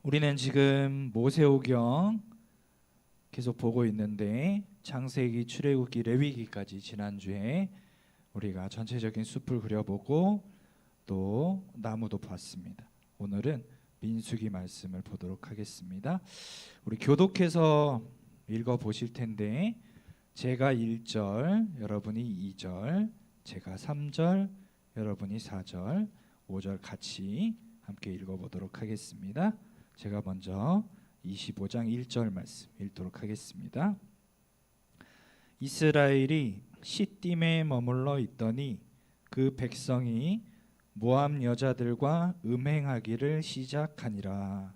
우리는 지금 모세오경 계속 보고 있는데 창세기, 출애굽기, 레위기까지 지난주에 우리가 전체적인 숲을 그려보고 또 나무도 봤습니다. 오늘은 민수기 말씀을 보도록 하겠습니다. 우리 교독해서 읽어 보실 텐데 제가 1절, 여러분이 2절, 제가 3절, 여러분이 4절, 5절 같이 함께 읽어 보도록 하겠습니다. 제가 먼저 25장 1절 말씀 읽도록 하겠습니다. 이스라엘이 시딤에 머물러 있더니 그 백성이 모압 여자들과 음행하기를 시작하니라.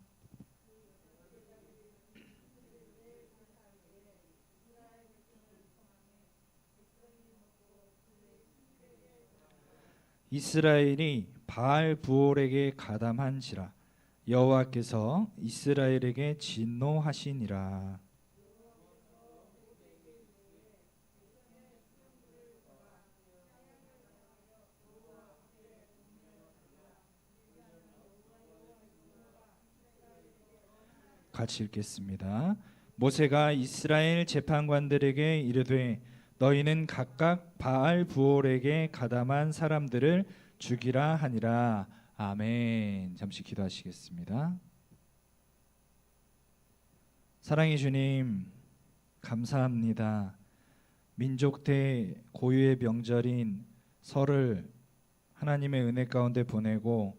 이스라엘이 바알 부올에게 가담한지라 여호와께서 이스라엘에게 진노하시니라. 같이 읽겠습니다. 모세가 이스라엘 재판관들에게 이르되 너희는 각각 바알 부올에게 가담한 사람들을 죽이라 하니라. 아멘. 잠시 기도하시겠습니다. 사랑의 주님, 감사합니다. 민족 대고유의 명절인 설을 하나님의 은혜 가운데 보내고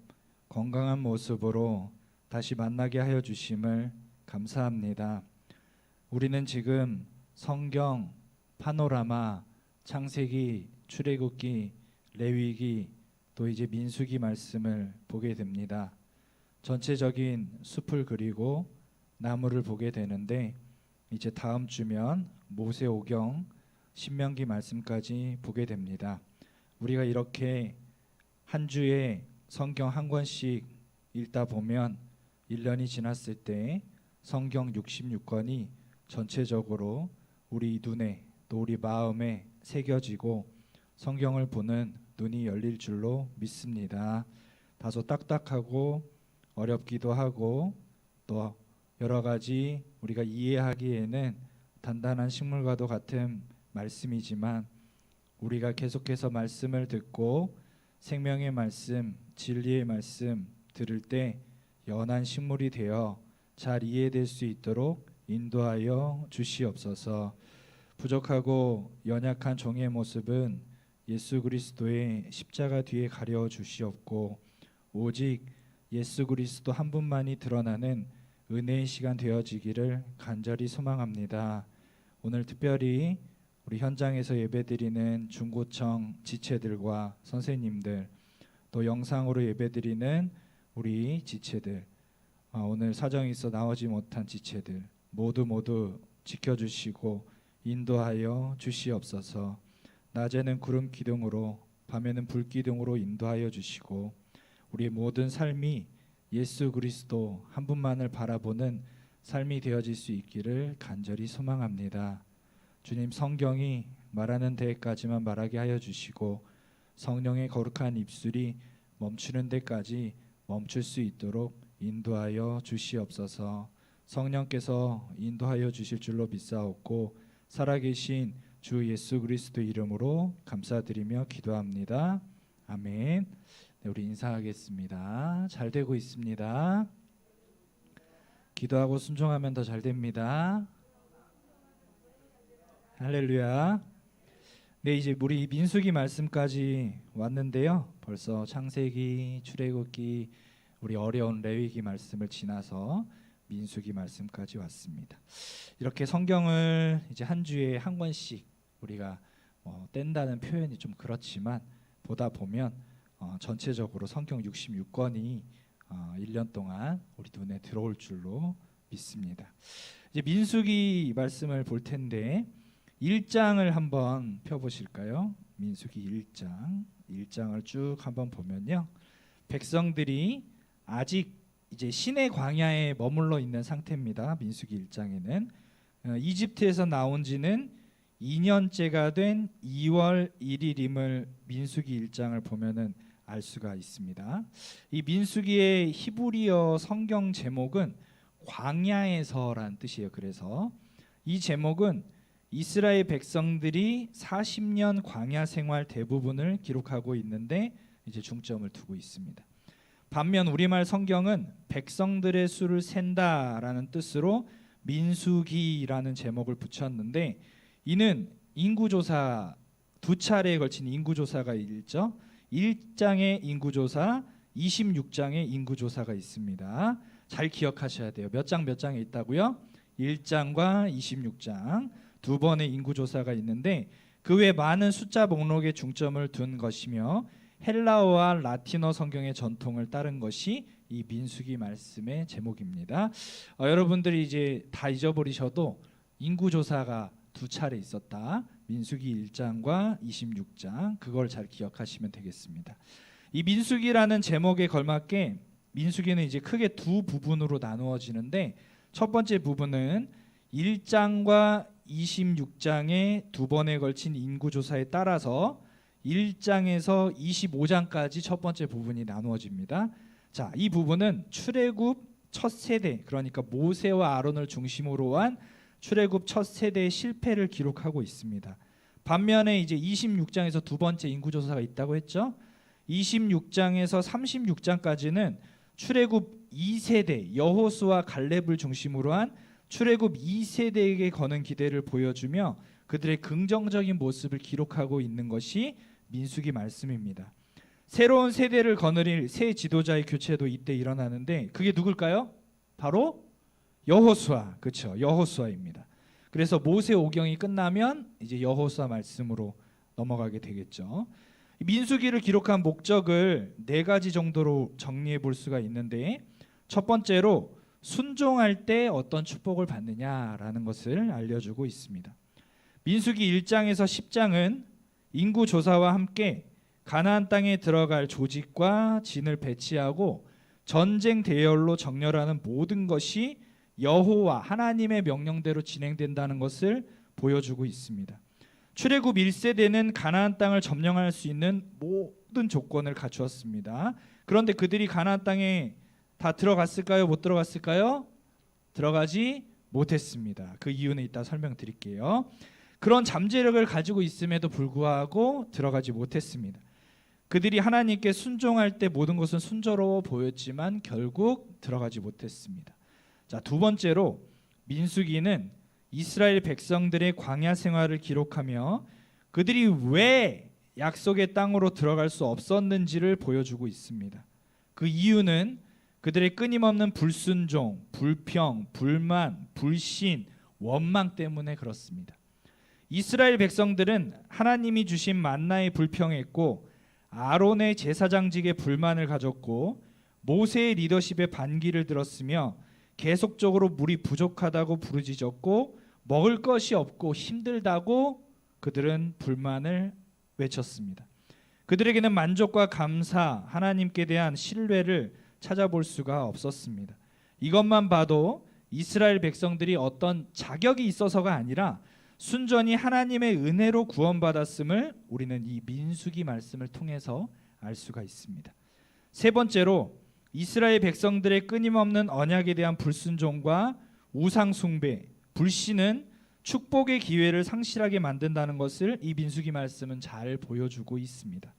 건강한 모습으로 다시 만나게 하여 주심을 감사합니다. 우리는 지금 성경, 파노라마, 창세기, 출애굽기, 레위기, 또 이제 민수기 말씀을 보게 됩니다. 전체적인 숲을 그리고 나무를 보게 되는데 이제 다음 주면 모세오경, 신명기 말씀까지 보게 됩니다. 우리가 이렇게 한 주에 성경 한 권씩 읽다 보면 1년이 지났을 때 성경 66권이 전체적으로 우리 눈에 또 우리 마음에 새겨지고 성경을 보는 눈이 열릴 줄로 믿습니다. 다소 딱딱하고 어렵기도 하고 또 여러 가지 우리가 이해하기에는 단단한 식물과도 같은 말씀이지만 우리가 계속해서 말씀을 듣고 생명의 말씀, 진리의 말씀 들을 때 연한 식물이 되어 잘 이해될 수 있도록 인도하여 주시옵소서. 부족하고 연약한 종의 모습은 예수 그리스도의 십자가 뒤에 가려 주시옵고 오직 예수 그리스도 한 분만이 드러나는 은혜의 시간 되어지기를 간절히 소망합니다. 오늘 특별히 우리 현장에서 예배드리는 중고청 지체들과 선생님들, 또 영상으로 예배드리는 우리 지체들, 오늘 사정이 있어 나오지 못한 지체들 모두 지켜주시고 인도하여 주시옵소서. 낮에는 구름 기둥으로 밤에는 불 기둥으로 인도하여 주시고 우리의 모든 삶이 예수 그리스도 한 분만을 바라보는 삶이 되어질 수 있기를 간절히 소망합니다. 주님, 성경이 말하는 데까지만 말하게 하여 주시고 성령의 거룩한 입술이 멈추는 데까지 멈출 수 있도록 인도하여 주시옵소서. 성령께서 인도하여 주실 줄로 믿사옵고 살아계신 주 예수 그리스도 이름으로 감사드리며 기도합니다. 아멘. 네, 우리 인사하겠습니다. 잘 되고 있습니다. 기도하고 순종하면 더 잘 됩니다. 할렐루야. 네, 이제 우리 민수기 말씀까지 왔는데요. 벌써 창세기, 출애굽기, 우리 어려운 레위기 말씀을 지나서 민수기 말씀까지 왔습니다. 이렇게 성경을 이제 한 주에 한 권씩 우리가 뗀다는 표현이 좀 그렇지만 보다 보면 전체적으로 성경 66권이 1년 동안 우리 눈에 들어올 줄로 믿습니다. 이제 민수기 말씀을 볼 텐데 1장을 한번 펴보실까요? 민수기 1장을 쭉 한번 보면요, 백성들이 아직 이제 시내 광야에 머물러 있는 상태입니다. 민수기 1장에는 이집트에서 나온 지는 2년째가 된 2월 1일임을 민수기 1장을 보면은 알 수가 있습니다. 이 민수기의 히브리어 성경 제목은 광야에서란 뜻이에요. 그래서 이 제목은 이스라엘 백성들이 40년 광야 생활 대부분을 기록하고 있는데 이제 중점을 두고 있습니다. 반면 우리말 성경은 백성들의 수를 센다라는 뜻으로 민수기라는 제목을 붙였는데, 이는 인구조사 두 차례에 걸친 인구조사가 있죠. 1장의 인구조사, 26장의 인구조사가 있습니다. 잘 기억하셔야 돼요. 몇 장에 있다고요? 1장과 26장 두 번의 인구조사가 있는데, 그 외 많은 숫자 목록에 중점을 둔 것이며 헬라어와 라틴어 성경의 전통을 따른 것이 이 민수기 말씀의 제목입니다. 여러분들이 이제 다 잊어버리셔도 인구조사가 두 차례 있었다. 민수기 1장과 26장, 그걸 잘 기억하시면 되겠습니다. 이 민수기라는 제목에 걸맞게 민수기는 이제 크게 두 부분으로 나누어지는데, 첫 번째 부분은 1장과 26장의 두 번에 걸친 인구조사에 따라서 1장에서 25장까지 첫 번째 부분이 나누어집니다. 자, 이 부분은 출애굽 첫 세대, 그러니까 모세와 아론을 중심으로 한 출애굽 첫 세대의 실패를 기록하고 있습니다. 반면에 이제 26장에서 두 번째 인구조사가 있다고 했죠. 26장에서 36장까지는 출애굽 2세대 여호수아 갈렙을 중심으로 한 출애굽 2세대에게 거는 기대를 보여주며 그들의 긍정적인 모습을 기록하고 있는 것이 민수기 말씀입니다. 새로운 세대를 거느릴 새 지도자의 교체도 이때 일어나는데, 그게 누굴까요? 바로 여호수아, 그렇죠? 여호수아입니다. 그래서 모세 오경이 끝나면 이제 여호수아 말씀으로 넘어가게 되겠죠. 민수기를 기록한 목적을 네 가지 정도로 정리해 볼 수가 있는데, 첫 번째로 순종할 때 어떤 축복을 받느냐라는 것을 알려주고 있습니다. 민수기 1장에서 10장은 인구 조사와 함께 가나안 땅에 들어갈 조직과 진을 배치하고 전쟁 대열로 정렬하는 모든 것이 여호와 하나님의 명령대로 진행된다는 것을 보여주고 있습니다. 출애굽 1세대는 가나안 땅을 점령할 수 있는 모든 조건을 갖추었습니다. 그런데 그들이 가나안 땅에 다 들어갔을까요? 못 들어갔을까요? 들어가지 못했습니다. 그 이유는 이따 설명드릴게요. 그런 잠재력을 가지고 있음에도 불구하고 들어가지 못했습니다. 그들이 하나님께 순종할 때 모든 것은 순조로워 보였지만 결국 들어가지 못했습니다. 자, 두 번째로 민수기는 이스라엘 백성들의 광야 생활을 기록하며 그들이 왜 약속의 땅으로 들어갈 수 없었는지를 보여주고 있습니다. 그 이유는 그들의 끊임없는 불순종, 불평, 불만, 불신, 원망 때문에 그렇습니다. 이스라엘 백성들은 하나님이 주신 만나에 불평했고 아론의 제사장직에 불만을 가졌고 모세의 리더십에 반기를 들었으며 계속적으로 물이 부족하다고 부르짖었고 먹을 것이 없고 힘들다고 그들은 불만을 외쳤습니다. 그들에게는 만족과 감사, 하나님께 대한 신뢰를 찾아볼 수가 없었습니다. 이것만 봐도 이스라엘 백성들이 어떤 자격이 있어서가 아니라 순전히 하나님의 은혜로 구원받았음을 우리는 이 민수기 말씀을 통해서 알 수가 있습니다. 세 번째로 이스라엘 백성들의 끊임없는 언약에 대한 불순종과 우상 숭배, 불신은 축복의 기회를 상실하게 만든다는 것을 이 민수기 말씀은 잘 보여주고 있습니다.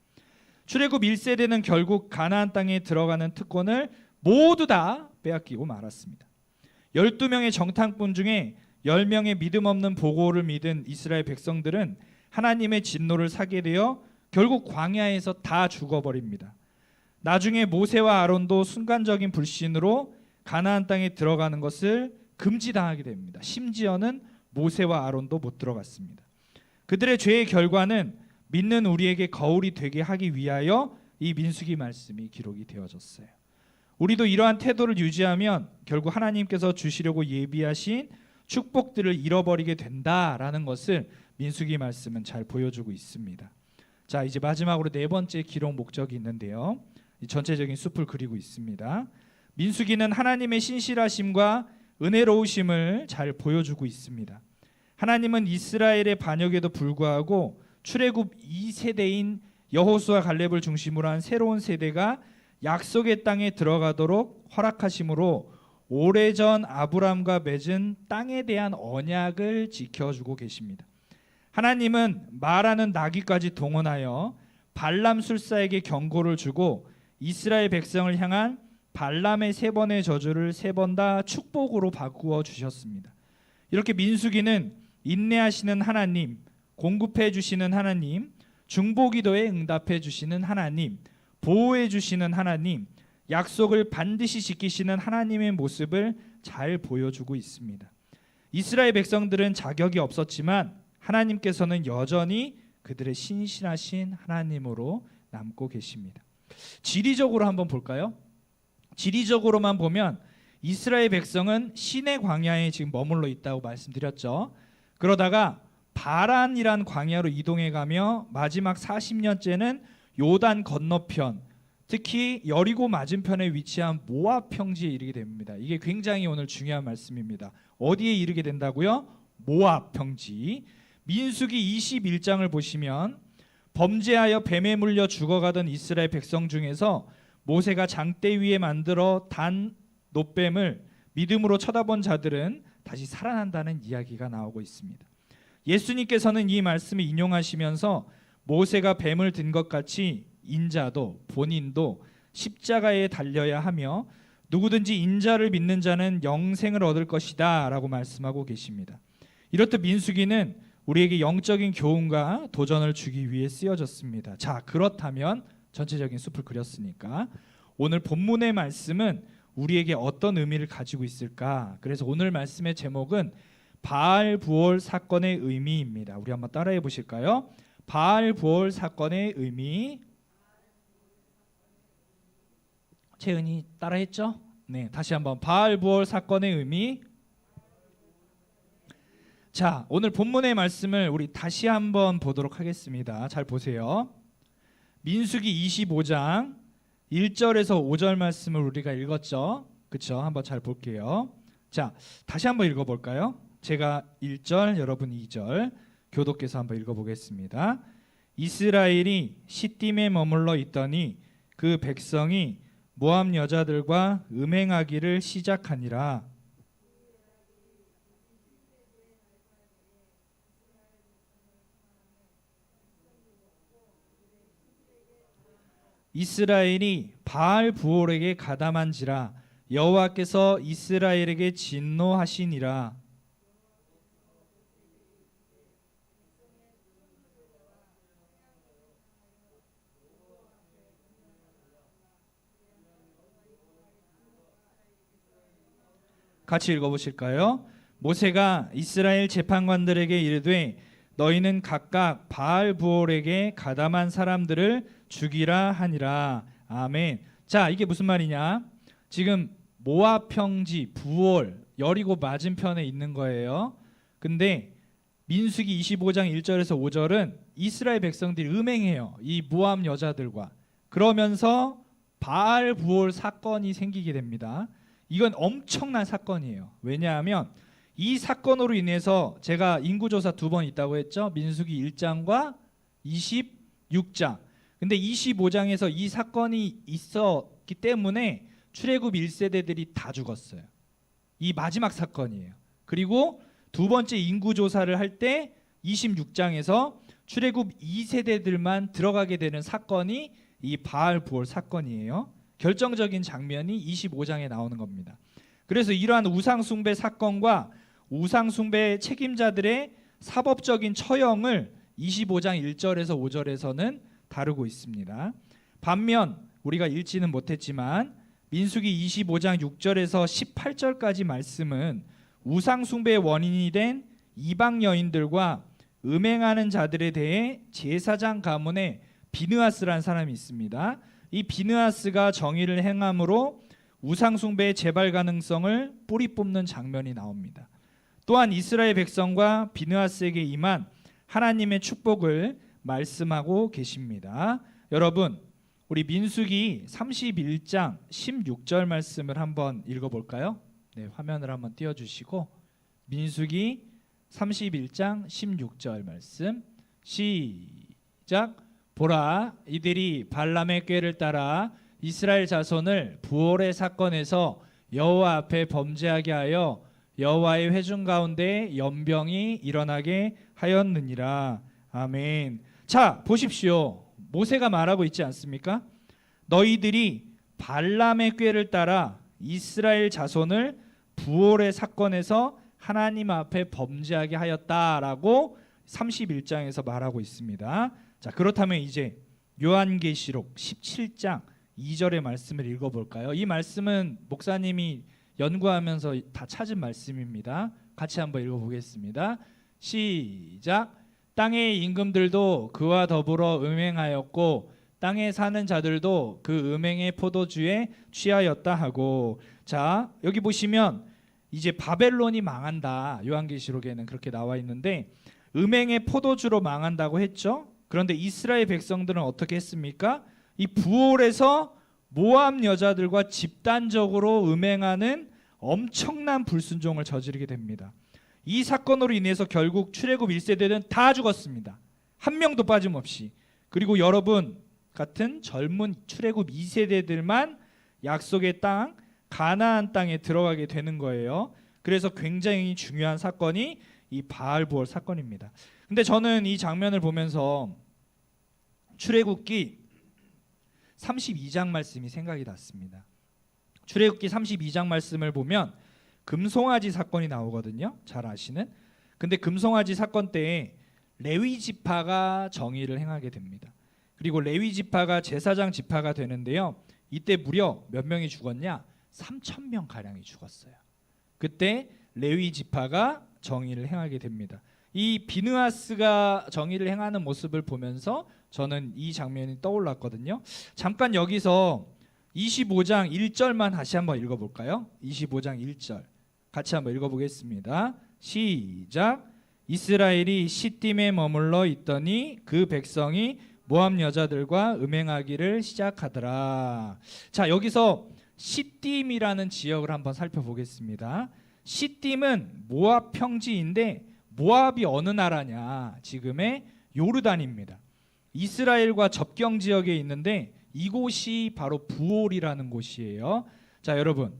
출애굽 1세대는 결국 가나안 땅에 들어가는 특권을 모두 다 빼앗기고 말았습니다. 12명의 정탐꾼 중에 10명의 믿음 없는 보고를 믿은 이스라엘 백성들은 하나님의 진노를 사게 되어 결국 광야에서 다 죽어버립니다. 나중에 모세와 아론도 순간적인 불신으로 가나안 땅에 들어가는 것을 금지당하게 됩니다. 심지어는 모세와 아론도 못 들어갔습니다. 그들의 죄의 결과는 믿는 우리에게 거울이 되게 하기 위하여 이 민수기 말씀이 기록이 되어졌어요. 우리도 이러한 태도를 유지하면 결국 하나님께서 주시려고 예비하신 축복들을 잃어버리게 된다라는 것을 민수기 말씀은 잘 보여주고 있습니다. 자, 이제 마지막으로 네 번째 기록 목적이 있는데요. 전체적인 숲을 그리고 있습니다. 민수기는 하나님의 신실하심과 은혜로우심을 잘 보여주고 있습니다. 하나님은 이스라엘의 반역에도 불구하고 출애굽 2세대인 여호수아 갈렙을 중심으로 한 새로운 세대가 약속의 땅에 들어가도록 허락하심으로 오래전 아브라함과 맺은 땅에 대한 언약을 지켜주고 계십니다. 하나님은 말하는 나귀까지 동원하여 발람 술사에게 경고를 주고 이스라엘 백성을 향한 발람의 3번의 저주를 3번 다 축복으로 바꾸어 주셨습니다. 이렇게 민수기는 인내하시는 하나님, 공급해 주시는 하나님, 중보기도에 응답해 주시는 하나님, 보호해 주시는 하나님, 약속을 반드시 지키시는 하나님의 모습을 잘 보여주고 있습니다. 이스라엘 백성들은 자격이 없었지만 하나님께서는 여전히 그들의 신실하신 하나님으로 남고 계십니다. 지리적으로 한번 볼까요? 지리적으로만 보면 이스라엘 백성은 시내 광야에 지금 머물러 있다고 말씀드렸죠. 그러다가 바란이란 광야로 이동해 가며 마지막 40년째는 요단 건너편, 특히 여리고 맞은편에 위치한 모압 평지에 이르게 됩니다. 이게 굉장히 오늘 중요한 말씀입니다. 어디에 이르게 된다고요? 모압 평지. 민수기 21장을 보시면 범죄하여 뱀에 물려 죽어가던 이스라엘 백성 중에서 모세가 장대 위에 만들어 단 놋뱀을 믿음으로 쳐다본 자들은 다시 살아난다는 이야기가 나오고 있습니다. 예수님께서는 이 말씀을 인용하시면서 모세가 뱀을 든 것 같이 인자도 본인도 십자가에 달려야 하며 누구든지 인자를 믿는 자는 영생을 얻을 것이다 라고 말씀하고 계십니다. 이렇듯 민수기는 우리에게 영적인 교훈과 도전을 주기 위해 쓰여졌습니다. 자, 그렇다면 전체적인 숲을 그렸으니까 오늘 본문의 말씀은 우리에게 어떤 의미를 가지고 있을까? 그래서 오늘 말씀의 제목은 바알 부올 사건의 의미입니다. 우리 한번 따라해 보실까요? 바알 부올 사건의 의미. 채은이 따라했죠? 네, 다시 한번 바알 부올 사건의 의미. 자, 오늘 본문의 말씀을 우리 다시 한번 보도록 하겠습니다. 잘 보세요. 민수기 25장 1절에서 5절 말씀을 우리가 읽었죠? 그렇죠? 한번 잘 볼게요. 자, 다시 한번 읽어볼까요? 제가 1절, 여러분 2절 교독께서 한번 읽어보겠습니다. 이스라엘이 시딤에 머물러 있더니 그 백성이 모압 여자들과 음행하기를 시작하니라. 이스라엘이 바알 부올에게 가담한지라 여호와께서 이스라엘에게 진노하시니라. 같이 읽어보실까요? 모세가 이스라엘 재판관들에게 이르되 너희는 각각 바알 부올에게 가담한 사람들을 죽이라 하니라. 아멘. 자, 이게 무슨 말이냐? 지금 모압 평지 부올 여리고 맞은편에 있는 거예요. 근데 민수기 25장 1절에서 5절은 이스라엘 백성들이 음행해요. 이 모압 여자들과. 그러면서 바알 부올 사건이 생기게 됩니다. 이건 엄청난 사건이에요. 왜냐하면 이 사건으로 인해서 제가 인구조사 2번 있다고 했죠. 민수기 1장과 26장. 근데 25장에서 이 사건이 있었기 때문에 출애굽 1세대들이 다 죽었어요. 이 마지막 사건이에요. 그리고 두 번째 인구조사를 할 때 26장에서 출애굽 2세대들만 들어가게 되는 사건이 이 바알 부올 사건이에요. 결정적인 장면이 25장에 나오는 겁니다. 그래서 이러한 우상숭배 사건과 우상숭배 책임자들의 사법적인 처형을 25장 1절에서 5절에서는 다루고 있습니다. 반면 우리가 읽지는 못했지만 민수기 25장 6절에서 18절까지 말씀은 우상숭배의 원인이 된 이방 여인들과 음행하는 자들에 대해 제사장 가문의 비느하스라는 사람이 있습니다. 이 비느하스가 정의를 행함으로 우상숭배의 재발 가능성을 뿌리 뽑는 장면이 나옵니다. 또한 이스라엘 백성과 비느하스에게 임한 하나님의 축복을 말씀하고 계십니다. 여러분, 우리 민수기 31장 16절 말씀을 한번 읽어볼까요? 네, 화면을 한번 띄워주시고 민수기 31장 16절 말씀 시작. 보라, 이들이 발람의 꾀를 따라 이스라엘 자손을 부올의 사건에서 여호와 앞에 범죄하게 하여 여호와의 회중 가운데 연병이 일어나게 하였느니라. 아멘. 자, 보십시오. 모세가 말하고 있지 않습니까? 너희들이 발람의 꾀를 따라 이스라엘 자손을 부올의 사건에서 하나님 앞에 범죄하게 하였다라고 31장에서 말하고 있습니다. 자, 그렇다면 이제 요한계시록 17장 2절의 말씀을 읽어볼까요? 이 말씀은 목사님이 연구하면서 다 찾은 말씀입니다. 같이 한번 읽어보겠습니다. 시작. 땅의 임금들도 그와 더불어 음행하였고 땅에 사는 자들도 그 음행의 포도주에 취하였다 하고. 자, 여기 보시면 이제 바벨론이 망한다. 요한계시록에는 그렇게 나와 있는데 음행의 포도주로 망한다고 했죠. 그런데 이스라엘 백성들은 어떻게 했습니까? 이 부올에서 모압 여자들과 집단적으로 음행하는 엄청난 불순종을 저지르게 됩니다. 이 사건으로 인해서 결국 출애굽 1세대는 다 죽었습니다. 한 명도 빠짐없이. 그리고 여러분 같은 젊은 출애굽 2세대들만 약속의 땅 가나안 땅에 들어가게 되는 거예요. 그래서 굉장히 중요한 사건이 이 바알부올 사건입니다. 근데 저는 이 장면을 보면서 출애굽기 32장 말씀이 생각이 났습니다. 출애굽기 32장 말씀을 보면 금송아지 사건이 나오거든요. 잘 아시는. 근데 금송아지 사건 때에 레위 지파가 정의를 행하게 됩니다. 그리고 레위 지파가 제사장 지파가 되는데요. 이때 무려 몇 명이 죽었냐? 3,000명 가량이 죽었어요. 그때 레위 지파가 정의를 행하게 됩니다. 이 비느하스가 정의를 행하는 모습을 보면서 저는 이 장면이 떠올랐거든요. 잠깐 여기서 25장 1절만 다시 한번 읽어볼까요? 25장 1절 같이 한번 읽어보겠습니다. 시작. 이스라엘이 시딤에 머물러 있더니 그 백성이 모압 여자들과 음행하기를 시작하더라. 자, 여기서 시딤이라는 지역을 한번 살펴보겠습니다. 시딤은 모압 평지인데 모압이 어느 나라냐? 지금의 요르단입니다. 이스라엘과 접경 지역에 있는데 이곳이 바로 부올이라는 곳이에요. 자, 여러분,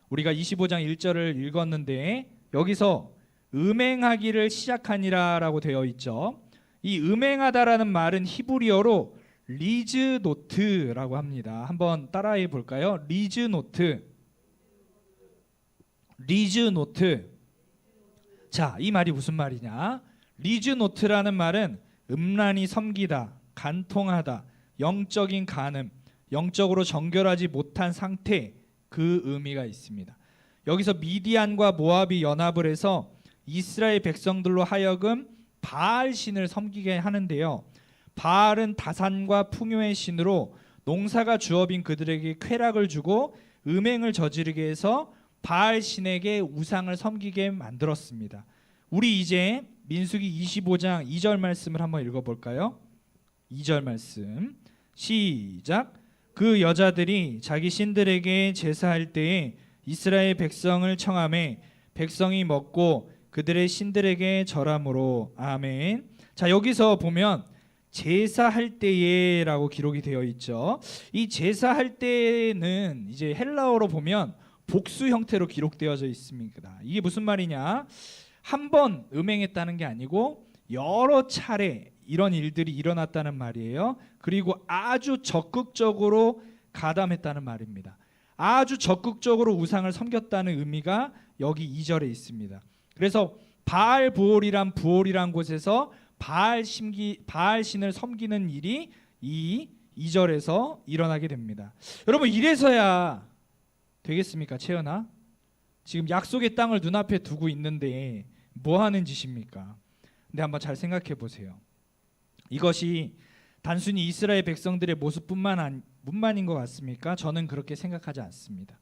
우리가 25장 1절을 읽었는데 여기서 음행하기를 시작하니라라고 되어 있죠. 이 음행하다라는 말은 히브리어로 리즈노트라고 합니다. 한번 따라해 볼까요? 리즈노트. 리즈노트. 자, 이 말이 무슨 말이냐? 리즈노트라는 말은 음란히 섬기다, 간통하다, 영적인 간음, 영적으로 정결하지 못한 상태, 그 의미가 있습니다. 여기서 미디안과 모압이 연합을 해서 이스라엘 백성들로 하여금 바알 신을 섬기게 하는데요. 바알은 다산과 풍요의 신으로 농사가 주업인 그들에게 쾌락을 주고 음행을 저지르게 해서 바알 신에게 우상을 섬기게 만들었습니다. 우리 이제 민수기 25장 2절 말씀을 한번 읽어볼까요? 2절 말씀 시작. 그 여자들이 자기 신들에게 제사할 때에 이스라엘 백성을 청하매 백성이 먹고 그들의 신들에게 절함으로. 아멘. 자, 여기서 보면 제사할 때에라고 기록이 되어 있죠. 이 제사할 때는 이제 헬라어로 보면 복수 형태로 기록되어져 있습니다. 이게 무슨 말이냐? 한 번 음행했다는 게 아니고 여러 차례 이런 일들이 일어났다는 말이에요. 그리고 아주 적극적으로 가담했다는 말입니다. 아주 적극적으로 우상을 섬겼다는 의미가 여기 2절에 있습니다. 그래서 바알부올이란 부올이란 곳에서 바알 신을 섬기는 일이 이 2절에서 일어나게 됩니다. 여러분, 이래서야 되겠습니까, 채연아? 지금 약속의 땅을 눈앞에 두고 있는데 뭐 하는 짓입니까? 근데 한번 잘 생각해 보세요. 이것이 단순히 이스라엘 백성들의 모습뿐만인 것 같습니까? 저는 그렇게 생각하지 않습니다.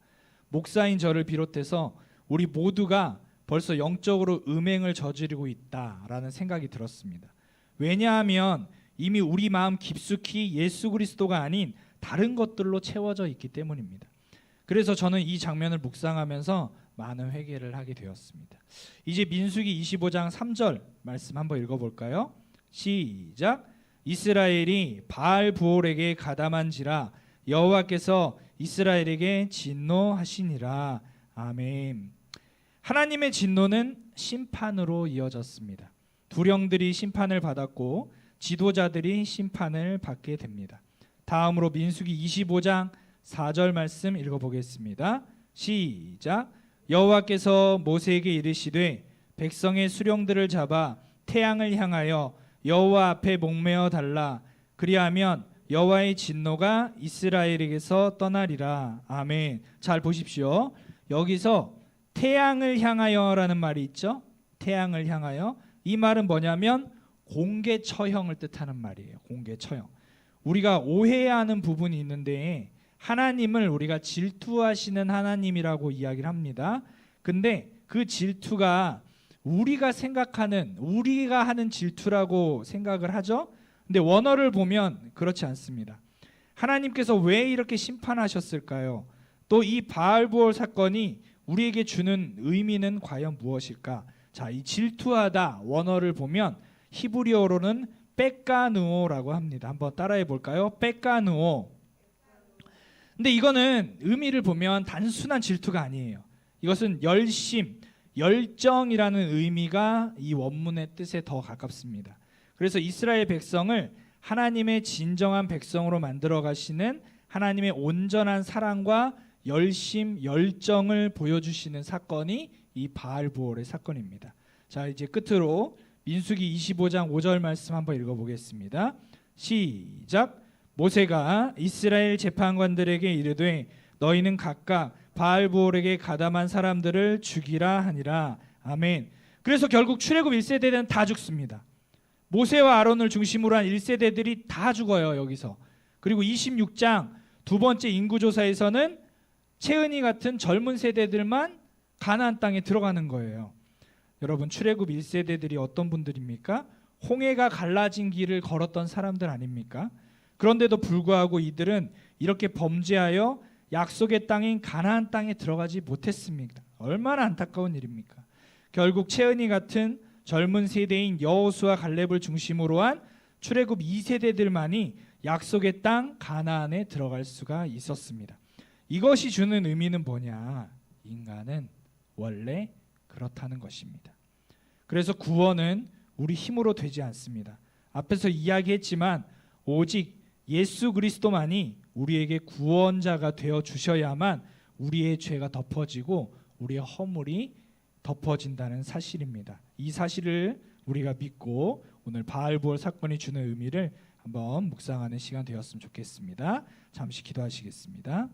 목사인 저를 비롯해서 우리 모두가 벌써 영적으로 음행을 저지르고 있다라는 생각이 들었습니다. 왜냐하면 이미 우리 마음 깊숙이 예수 그리스도가 아닌 다른 것들로 채워져 있기 때문입니다. 그래서 저는 이 장면을 묵상하면서 많은 회개를 하게 되었습니다. 이제 민수기 25장 3절 말씀 한번 읽어볼까요? 시작. 이스라엘이 바알 부올에게 가담한지라 여호와께서 이스라엘에게 진노하시니라. 아멘. 하나님의 진노는 심판으로 이어졌습니다. 두령들이 심판을 받았고 지도자들이 심판을 받게 됩니다. 다음으로 민수기 25장 4절 말씀 읽어보겠습니다. 시작. 여호와께서 모세에게 이르시되 백성의 수령들을 잡아 태양을 향하여 여호와 앞에 목매어 달라. 그리하면 여호와의 진노가 이스라엘에게서 떠나리라. 아멘. 잘 보십시오. 여기서 태양을 향하여라는 말이 있죠. 태양을 향하여. 이 말은 뭐냐면 공개 처형을 뜻하는 말이에요. 공개 처형. 우리가 오해하는 부분이 있는데 하나님을 우리가 질투하시는 하나님이라고 이야기를 합니다. 근데 그 질투가 우리가 생각하는, 우리가 하는 질투라고 생각을 하죠. 근데 원어를 보면 그렇지 않습니다. 하나님께서 왜 이렇게 심판하셨을까요? 또 이 바알부올 사건이 우리에게 주는 의미는 과연 무엇일까? 자, 이 질투하다 원어를 보면 히브리어로는 빽가누오라고 합니다. 한번 따라해 볼까요? 빽가누오. 근데 이거는 의미를 보면 단순한 질투가 아니에요. 이것은 열심, 열정이라는 의미가 이 원문의 뜻에 더 가깝습니다. 그래서 이스라엘 백성을 하나님의 진정한 백성으로 만들어 가시는 하나님의 온전한 사랑과 열심, 열정을 보여주시는 사건이 이 바알부올의 사건입니다. 자, 이제 끝으로 민수기 25장 5절 말씀 한번 읽어보겠습니다. 시작. 모세가 이스라엘 재판관들에게 이르되 너희는 각각 바알부올에게 가담한 사람들을 죽이라 하니라. 아멘. 그래서 결국 출애굽 1세대는 다 죽습니다. 모세와 아론을 중심으로 한 1세대들이 다 죽어요. 여기서. 그리고 26장 두 번째 인구조사에서는 채은이 같은 젊은 세대들만 가나안 땅에 들어가는 거예요. 여러분, 출애굽 1세대들이 어떤 분들입니까? 홍해가 갈라진 길을 걸었던 사람들 아닙니까? 그런데도 불구하고 이들은 이렇게 범죄하여 약속의 땅인 가나안 땅에 들어가지 못했습니다. 얼마나 안타까운 일입니까? 결국 채은이 같은 젊은 세대인 여호수아 갈렙을 중심으로 한 출애굽 2세대들만이 약속의 땅 가나안에 들어갈 수가 있었습니다. 이것이 주는 의미는 뭐냐? 인간은 원래 그렇다는 것입니다. 그래서 구원은 우리 힘으로 되지 않습니다. 앞에서 이야기했지만 오직 예수 그리스도만이 우리에게 구원자가 되어 주셔야만 우리의 죄가 덮어지고 우리의 허물이 덮어진다는 사실입니다. 이 사실을 우리가 믿고 오늘 바알부올 사건이 주는 의미를 한번 묵상하는 시간 되었으면 좋겠습니다. 잠시 기도하시겠습니다.